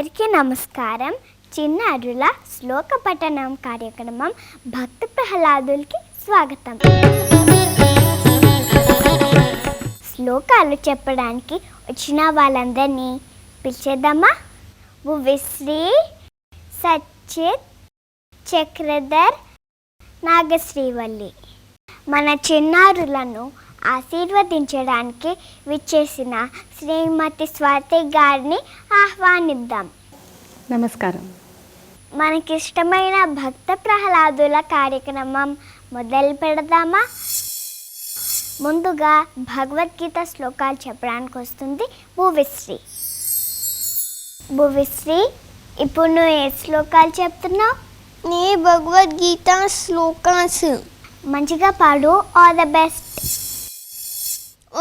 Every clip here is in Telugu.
అందరికీ నమస్కారం. చిన్నారుల శ్లోక పఠనం కార్యక్రమం భక్తి ప్రహ్లాదులకి స్వాగతం. శ్లోకాలు చెప్పడానికి వచ్చిన వాళ్ళందరినీ పిలిచేద్దామా? భువిశ్రీ, సచ్చిత్, చక్రధర్, నాగశ్రీవల్లి. మన చిన్నారులను ఆశీర్వదించడానికి విచ్చేసిన శ్రీమతి స్వాతి గారిని ఆహ్వానిద్దాం. నమస్కారం. మనకిష్టమైన భక్త ప్రహ్లాదుల కార్యక్రమం మొదలు పెడదామా? ముందుగా భగవద్గీత శ్లోకాలు చెప్పడానికి వస్తుంది భువిశ్రీ. భువిశ్రీ, ఇప్పుడు నువ్వు ఏ శ్లోకాలు చెప్తున్నావు? నే భగవద్గీత శ్లోకాస్. మంచిగా పాడు. All the best.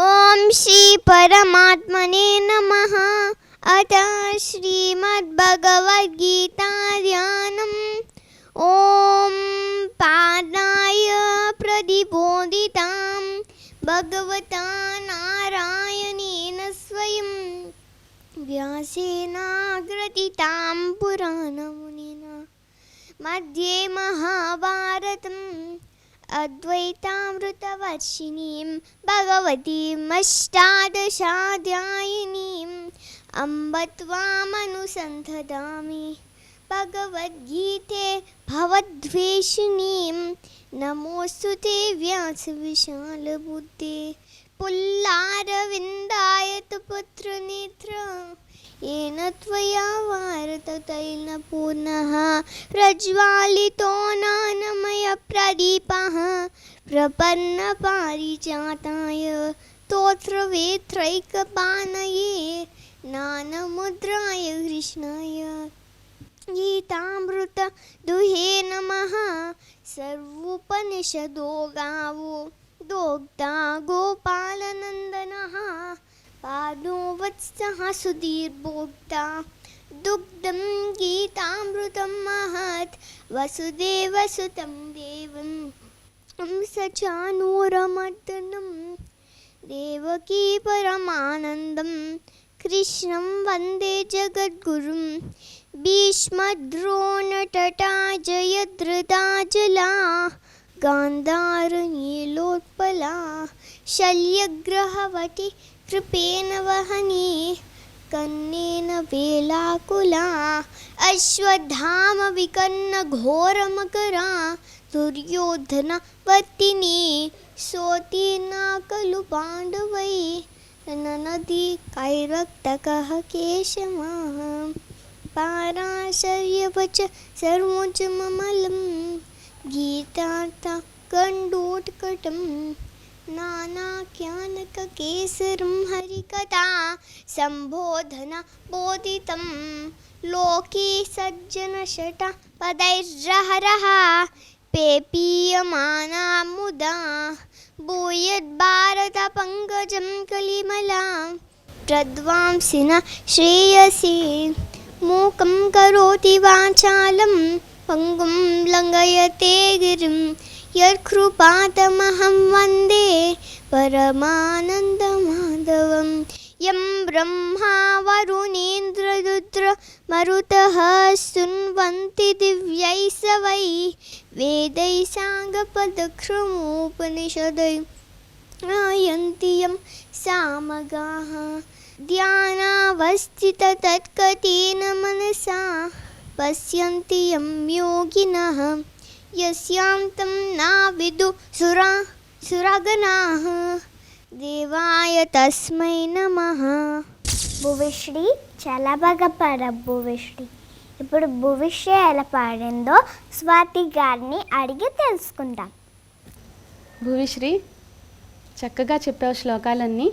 Om Shri పరమాత్మనే నమః. అథ శ్రీమద్భగవద్గీతా ధ్యానం. ఓం పాదాయ ప్రతిబోధితాం భగవతా నారాయణేన స్వయం వ్యాసేనాగ్రథితాం పురాణమునిన మధ్యే మహాభారతం అద్వైతామృతవర్షిణీం భగవతీం అష్టాదశాధ్యాయినీం అంబ త్వామనుసంధామి భగవద్గీతే భవద్వేషిణీం నమోస్తుతే వ్యాసవిశాలబుద్ధే పుల్లారవిందాయత పుత్రనేత్ర येन त्वया वारततैलपूर्णः प्रज्वालितो नानमयप्रदीपः प्रपन्नपारिजाताय स्तोत्रवेत्रैकपाणये ज्ञानमुद्राय कृष्णाय गीतामृतदुहे नमः. सर्वोपनिषदो गावो दोग्धा गोपालनन्दनः पादो वत्सः सुधीर्भोक्ता दुग्धं गीतामृतं महत् वसुदेवसुतं देवं सचानूरमर्दनं देवकी परमानन्दं कृष्णं वन्दे जगद्गुरुं भीष्मद्रोणतटा जयद्रथाचला गान्धारनीलोत्पला शल्यग्रहवती कृपेण वहनी कन्नेन वेलाकुला अश्वत्थाम विकर्ण घोरमकरा दुर्योधनवर्तिनी सोतीर्णा खलु पाण्डवै ननदी कैरक्तकः केशवः पाराशर्यवच सर्वोच्चममलं गीतार्थ गण्डोत्कटं नानाख्यानककेसरं हरिकथा सम्बोधन बोधितं लोके सज्जनशटा पदैर्जहरः पेपीयमाना मुदा भूयद्भारतपङ्कजं कलिमला प्रध्वांसिन श्रेयसी मूकं करोति वाचालं पङ्गुं लङ्घयते गिरिं यत्कृपातमहं वन्दे परमानन्दमाधवं यं ब्रह्मा वरुणेन्द्ररुद्र मरुतः शृण्वन्ति दिव्यैस्तवै वेदैः साङ्गपदक्रमोपनिषदै गायन्ति यं सामगाः ध्यानावस्थिततत्कतेन मनसा पश्यन्ति यं योगिनः यस्यां तं नाविदु सुरगणाः देवाय तस्मै नमः. భువిశ్రీ, చాలా బాగా పాడావు భువిశ్రీ. ఇప్పుడు భువిశ్రీ ఎలా పాడిందో స్వాతి గారిని అడిగి తెలుసుకుందాం. భువిశ్రీ, చక్కగా చెప్పావు శ్లోకాలన్నీ.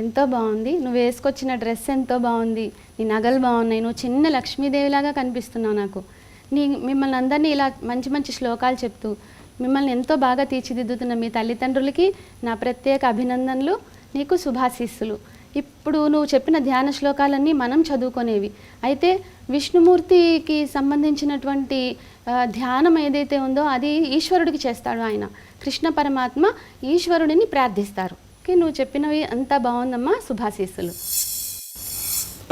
ఎంతో బాగుంది. నువ్వు వేసుకొచ్చిన డ్రెస్ ఎంతో బాగుంది. నీ నగలు బాగున్నాయి. నువ్వు చిన్న లక్ష్మీదేవిలాగా కనిపిస్తున్నావు నాకు. మిమ్మల్ని అందరినీ ఇలా మంచి మంచి శ్లోకాలు చెప్తూ మిమ్మల్ని ఎంతో బాగా తీర్చిదిద్దుతున్న మీ తల్లిదండ్రులకి నా ప్రత్యేక అభినందనలు, నీకు శుభాశీస్సులు. ఇప్పుడు నువ్వు చెప్పిన ధ్యాన శ్లోకాలన్నీ మనం చదువుకునేవి. అయితే విష్ణుమూర్తికి సంబంధించినటువంటి ధ్యానం ఏదైతే ఉందో అది ఈశ్వరుడికి చేస్తాడు ఆయన. కృష్ణ పరమాత్మ ఈశ్వరుడిని ప్రార్థిస్తారు. ఓకే, నువ్వు చెప్పినవి అంతా బాగుందమ్మా, శుభాశీస్సులు.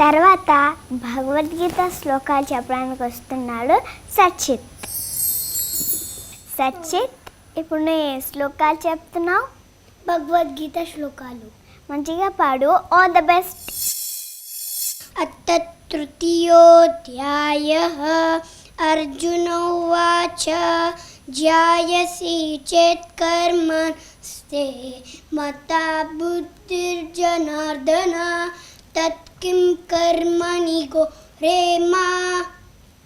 తర్వాత భగవద్గీత శ్లోకాలు చెప్పడానికి వస్తున్నాడు సచిత్. సచిత్, ఇప్పుడు నువ్వు ఏ శ్లోకాలు చెప్తున్నావు? భగవద్గీత శ్లోకాలు. మంచిగా పాడు. All the best. అత తృతీయోధ్యాయః అర్జున ఉవాచ జ్యాయసి చేత్ కర్మస్తే మతా బుద్ధిర్జనార్దన తత్కిం కర్మణి ఘోరే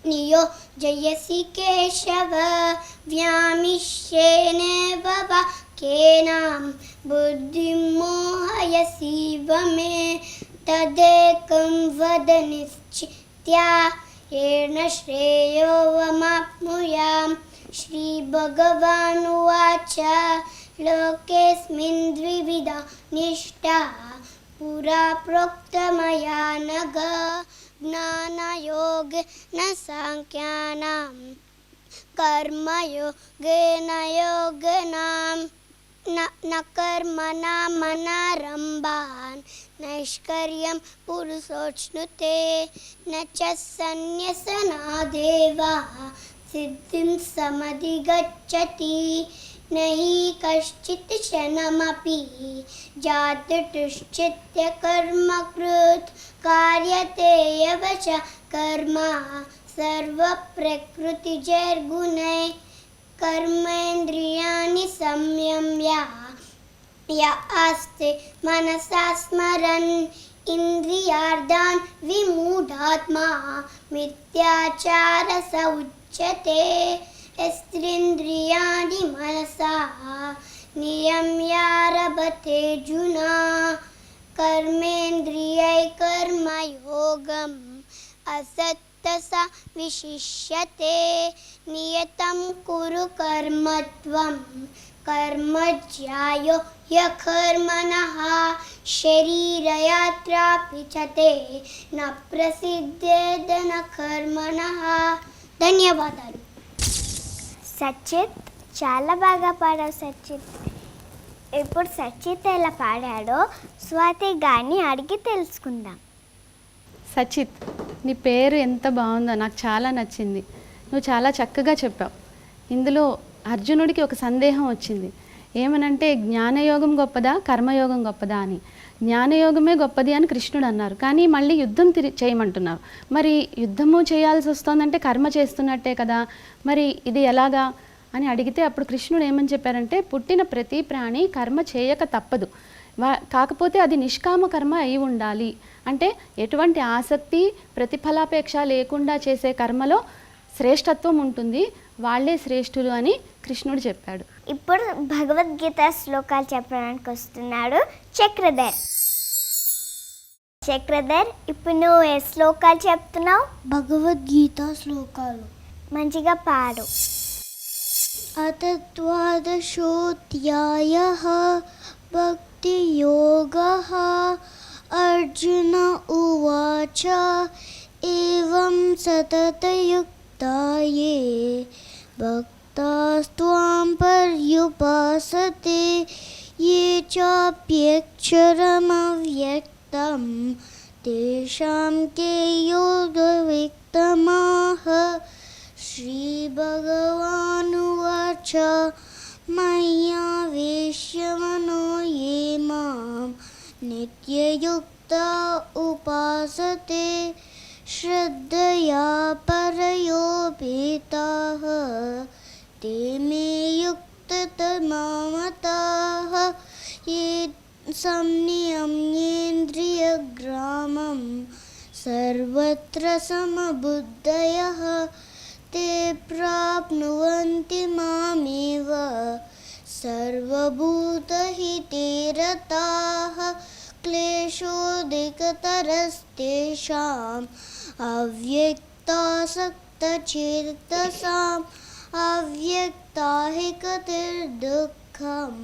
నియో జయసి కేశవ వ్యామిష్యేనేవ వాక్యేనాం బుద్ధిం మోహయసీవ మే తదేకం వద నిశ్చిత్యా येन श्रेयो वमाप्नुयाम्. श्रीभगवानुवाच लोकेऽस्मिन् द्विविधा निष्ठा पुरा प्रोक्तमया नघ ज्ञानयोगेन साङ्ख्यानां कर्मयोगेन योगिनां न कर्मणामनारम्भान् नैष्कर्यं पुरुषोऽश्नुते न च सन्न्यसनादेव सिद्धिं समधिगच्छति न हि कश्चित् क्षणमपि जातुष्चित्य कर्मकृत् कार्यते एव च कर्म सर्वप्रकृतिजैर्गुणैः कर्मेन्द्रियाणि संयम्य य आस्ते मनसा स्मरन् इन्द्रियार्थान् विमूढात्मा मिथ्याचारः स उच्यते. यस्त्रिन्द्रियाणि मनसा नियम्यारभते अर्जुन कर्मेन्द्रियै कर्मयोगम् असत्तसा विशिष्यते. नियतं कुरु कर्म त्वं कर्म ज्यायो ह्यकर्मणः शरीरयात्रापि च ते न प्रसिद्धेद न कर्मणः. ధన్యవాదాలు. సచిత్, చాలా బాగా పాడావు సచిత్. ఇప్పుడు సచిత్ ఎలా పాడాడో స్వాతి గారిని అడిగి తెలుసుకుందాం. సచిత్, నీ పేరు ఎంత బాగుందో, నాకు చాలా నచ్చింది. నువ్వు చాలా చక్కగా చెప్పావు. ఇందులో అర్జునుడికి ఒక సందేహం వచ్చింది. ఏమనంటే జ్ఞానయోగం గొప్పదా కర్మయోగం గొప్పదా అని. జ్ఞానయోగమే గొప్పది అని కృష్ణుడు అన్నారు, కానీ మళ్ళీ యుద్ధం చేయమంటున్నారు. మరి యుద్ధము చేయాల్సి వస్తుందంటే కర్మ చేస్తున్నట్టే కదా, మరి ఇది ఎలాగా అని అడిగితే అప్పుడు కృష్ణుడు ఏమని చెప్పారంటే పుట్టిన ప్రతి ప్రాణి కర్మ చేయక తప్పదు, కాకపోతే అది నిష్కామ కర్మ అయి ఉండాలి. అంటే ఎటువంటి ఆసక్తి ప్రతిఫలాపేక్ష లేకుండా చేసే కర్మలో శ్రేష్టత్వం ఉంటుంది, వాళ్ళే శ్రేష్ఠులు అని కృష్ణుడు చెప్పాడు. ఇప్పుడు భగవద్గీత శ్లోకాలు చెప్పడానికి వస్తున్నాడు చక్రధర్. చక్రధర్, ఇప్పుడు నువ్వు ఏ శ్లోకాలు చెప్తున్నావు? భగవద్గీత శ్లోకాలు. మంచిగా పాడు. అత ద్వాదశోऽధ్యాయః భక్తియోగః అర్జున ఉవాచ ఏవం సతతయుక్తాయే భక్తాస్త్వాం పర్యుపాసతే ఏ చాప్యక్షరమవ్యక్తం తేషాం కే యోగవిత్తమాః. శ్రీభగవానువాచ మయ్యావేశ్య మనో యే మాం నిత్యయుక్తా ఉపాసతే శ్రద్ధయా పరయోపేతాః ते मे युक्ततमा मताः. ये संनियम्येन्द्रियग्रामं सर्वत्र समबुद्धयः ते प्राप्नुवन्ति मामेव सर्वभूतहिते रताः. क्लेशोऽधिकतरस्तेषाम् अव्यक्तासक्तचेतसाम् अव्यक्ता हि गतिर्दुःखं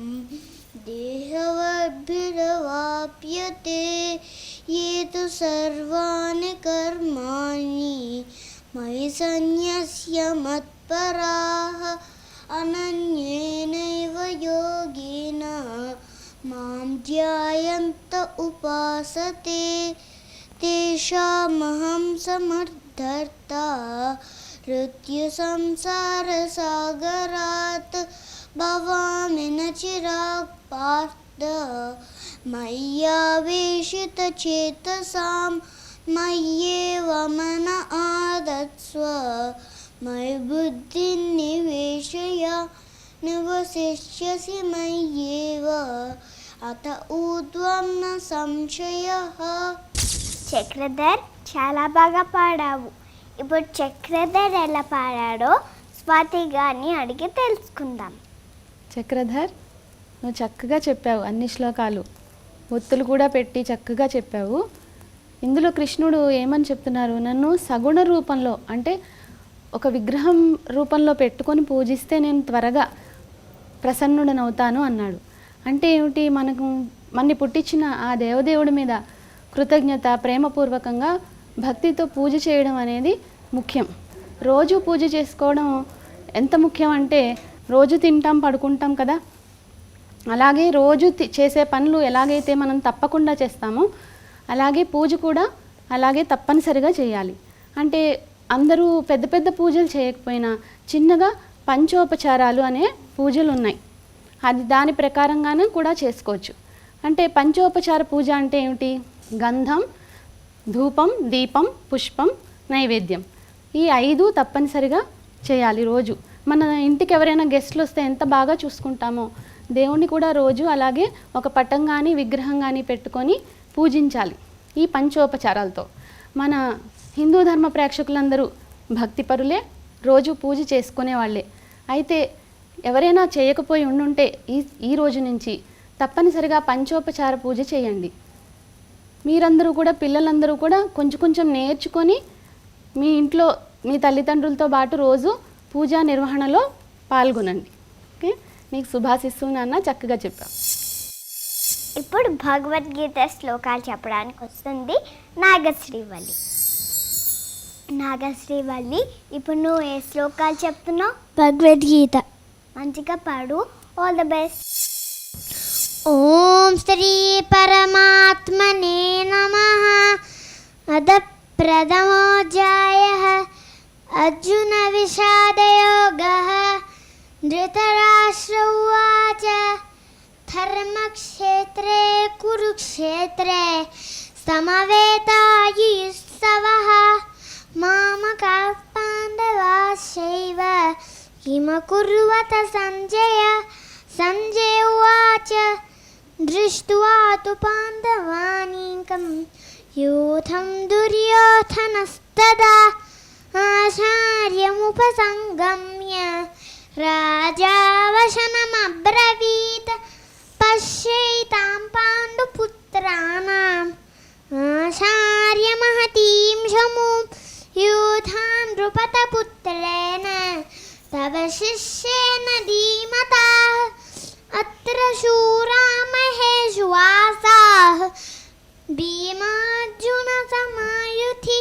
देहवद्भिरवाप्यते. ये तु सर्वाणि कर्माणि मयि सन्न्यस्य मत्पराः अनन्येनैव योगेन मां ध्यायन्त उपासते तेषामहं समर्थर्ता मृत्युसंसारसागरात् भवामि न चिरात् पार्थ मय्यावेशितचेतसां मय्येव मन आदत्स्व मयि बुद्धिं निवेशय निवसिष्यसि मय्येव అత ఊర్ధ్వం న సంశయః. చక్రధర్ చాలా బాగా పాడావు. ఇప్పుడు చక్రధర్ ఎలా పాడాడో స్వాతి గారిని అడిగి తెలుసుకుందాం. చక్రధర్, నువ్వు చక్కగా చెప్పావు అన్ని శ్లోకాలు, ఒత్తులు కూడా పెట్టి చక్కగా చెప్పావు. ఇందులో కృష్ణుడు ఏమని చెప్తున్నారు? నన్ను సగుణ రూపంలో అంటే ఒక విగ్రహం రూపంలో పెట్టుకొని పూజిస్తే నేను త్వరగా ప్రసన్నుడనవుతాను అన్నాడు. అంటే ఏమిటి? మనని పుట్టించిన ఆ దేవదేవుడి మీద కృతజ్ఞత, ప్రేమపూర్వకంగా భక్తితో పూజ చేయడం అనేది ముఖ్యం. రోజు పూజ చేసుకోవడం ఎంత ముఖ్యం అంటే రోజు తింటాం, పడుకుంటాం కదా, అలాగే రోజు చేసే పనులు ఎలాగైతే మనం తప్పకుండా చేస్తామో అలాగే పూజ కూడా అలాగే తప్పనిసరిగా చేయాలి. అంటే అందరూ పెద్ద పెద్ద పూజలు చేయకపోయినా చిన్నగా పంచోపచారాలు అనే పూజలు ఉన్నాయి, అది దాని ప్రకారంగానే కూడా చేసుకోవచ్చు. అంటే పంచోపచార పూజ అంటే ఏమిటి? గంధం, ధూపం, దీపం, పుష్పం, నైవేద్యం, ఈ 5 తప్పనిసరిగా చేయాలి రోజు. మన ఇంటికి ఎవరైనా గెస్ట్లు వస్తే ఎంత బాగా చూసుకుంటామో దేవుణ్ణి కూడా రోజు అలాగే ఒక పటం కానీ విగ్రహం కానీ పెట్టుకొని పూజించాలి ఈ పంచోపచారాలతో. మన హిందూ ధర్మ ప్రేక్షకులందరూ భక్తిపరులే, రోజు పూజ చేసుకునే వాళ్ళే. అయితే ఎవరైనా చేయకపోయి ఉండుంటే ఈ రోజు నుంచి తప్పనిసరిగా పంచోపచార పూజ చేయండి. మీరందరూ కూడా, పిల్లలందరూ కూడా కొంచెం కొంచెం నేర్చుకొని మీ ఇంట్లో మీ తల్లిదండ్రులతో పాటు రోజు పూజా నిర్వహణలో పాల్గొనండి. ఓకే, నీకు శుభాశిస్సు నాన్న, చక్కగా చెప్పావు. ఇప్పుడు భగవద్గీత శ్లోకాలు చెప్పడానికి వస్తుంది నాగశ్రీవల్లి. నాగశ్రీవల్లి, ఇప్పుడు నువ్వు ఏ శ్లోకాలు చెప్తున్నావు? భగవద్గీత. మంచిగా పాడు. All the best. Om Shri పరమాత్మనే నమః. అద ప్రథమోऽధ్యాయః అర్జున విషాదయోగః. ధృతరాష్ట్ర ఉవాచ ధర్మక్షేత్రే కురుక్షేత్రే సమవేతాయుత్సవః మామకాః పాండవాశ్చైవ కిమకుర్వత సంజయ. సంజయ ఉవాచ దృష్ట్వా తు పాండవానీకం యూథం దుర్యోధనస్తదా ఆచార్యముపసంగమ్య రాజా వచనమబ్రవీత్ పశ్యైతాం పాండుపుత్రాణాం ఆచార్యమహతీం శమూం యూథాం నృపతపుత్రేణ తవ శిష్యేన ధీమతాః అత్ర శూరా మహేశ్వాసాః భీమార్జున సమాయుధి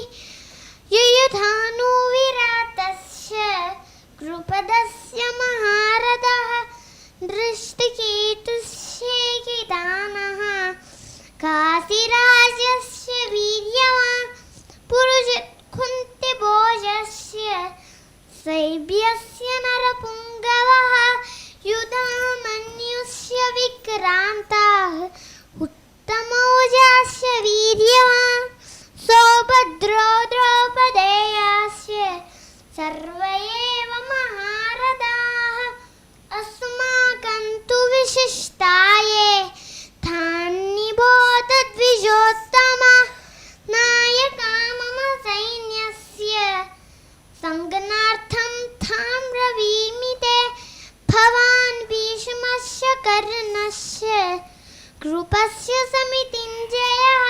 యుయుధాను విరాతస్య కృపదస్య మహారథః దృష్టికేతుశ్చేకితానః కాశీరాజస్య వీర్యవాన్ పురుజిత్ కుంతిభోజస్య శైబ్యస్య నరపుంగవః యుధామన్యుస్య విక్రాంతాః ఉత్తమౌజాస్య వీర్యవాన్ సౌభద్రో ద్రౌపదేయాస్య సర్వ ఏవ మహారథాః అస్మాకం తు విశిష్టాయే తాన్నిబోధ ద్విజోత్తమ నాయకా మమ సైన్యస్య సంగనార్థం తాం బ్రవీమితే భవాన్ భీష్మస్య కర్ణస్య కృపస్య సమితింజయః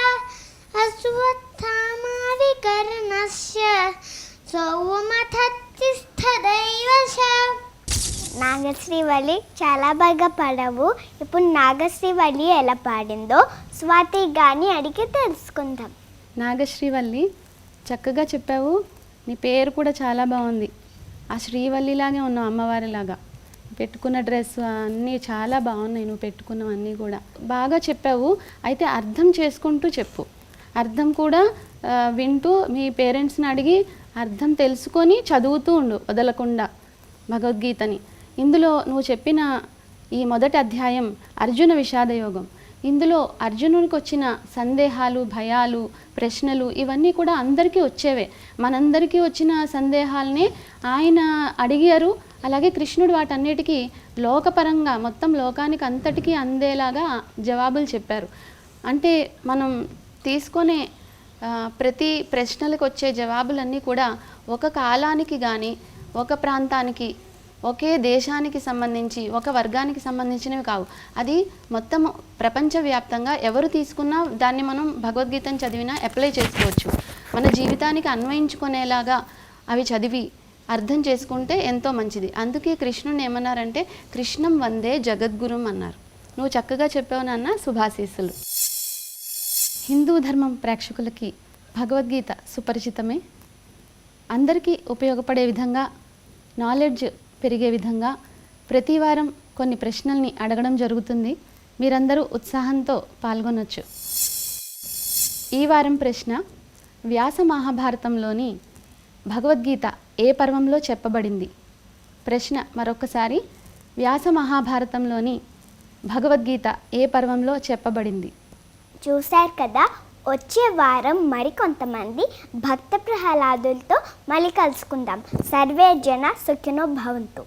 అశ్వత్థామా వికర్ణస్య సౌమథత్తిస్థదైవ చ. నాగశ్రీవల్లి, చాలా బాగా పాడావు. ఇప్పుడు నాగశ్రీవల్లి ఎలా పాడిందో స్వాతి గారిని అడిగి తెలుసుకుందాం. నాగశ్రీవల్లి, చక్కగా చెప్పావు. నీ పేరు కూడా చాలా బాగుంది. ఆ శ్రీవల్లిలాగే ఉన్నావు, అమ్మవారిలాగా. పెట్టుకున్న డ్రెస్ అన్నీ చాలా బాగున్నాయి, నువ్వు పెట్టుకున్నవన్నీ కూడా బాగా చెప్పావు. అయితే అర్థం చేసుకుంటూ చెప్పు. అర్థం కూడా వింటూ మీ పేరెంట్స్ని అడిగి అర్థం తెలుసుకొని చదువుతూ ఉండు వదలకుండా భగవద్గీతని. ఇందులో నువ్వు చెప్పిన ఈ మొదటి అధ్యాయం అర్జున విషాద యోగం. ఇందులో అర్జునునికి వచ్చిన సందేహాలు, భయాలు, ప్రశ్నలు ఇవన్నీ కూడా అందరికీ వచ్చేవే. మనందరికీ వచ్చిన సందేహాలనే ఆయన అడిగారు. అలాగే కృష్ణుడు వాటన్నిటికీ లోకపరంగా మొత్తం లోకానికి అంతటికీ అందేలాగా జవాబులు చెప్పారు. అంటే మనం తీసుకునే ప్రతి ప్రశ్నలకు వచ్చే జవాబులన్నీ కూడా ఒక కాలానికి కానీ, ఒక ప్రాంతానికి, ఒకే దేశానికి సంబంధించి, ఒక వర్గానికి సంబంధించినవి కావు. అది మొత్తం ప్రపంచవ్యాప్తంగా ఎవరు తీసుకున్నా దాన్ని మనం భగవద్గీతను చదివినా అప్లై చేసుకోవచ్చు. మన జీవితానికి అన్వయించుకునేలాగా అవి చదివి అర్థం చేసుకుంటే ఎంతో మంచిది. అందుకే కృష్ణుని ఏమన్నారంటే కృష్ణం వందే జగద్గురుం అన్నారు. నువ్వు చక్కగా చెప్పావు నాన్న, శుభాశీస్సులు. హిందూ ధర్మం ప్రేక్షకులకి భగవద్గీత సుపరిచితమే. అందరికీ ఉపయోగపడే విధంగా, నాలెడ్జ్ పెరిగే విధంగా ప్రతి వారం కొన్ని ప్రశ్నల్ని అడగడం జరుగుతుంది. మీరందరూ ఉత్సాహంతో పాల్గొనొచ్చు. ఈ వారం ప్రశ్న, వ్యాస మహాభారతంలోని భగవద్గీత ఏ పర్వంలో చెప్పబడింది? ప్రశ్న మరొకసారి, వ్యాస మహాభారతంలోని భగవద్గీత ఏ పర్వంలో చెప్పబడింది? చూశారు కదా, వచ్చే వారం మరికొంతమంది భక్త ప్రహ్లాదులతో మళ్ళీ కలుసుకుందాం. సర్వే జన సుఖినో భవంతు.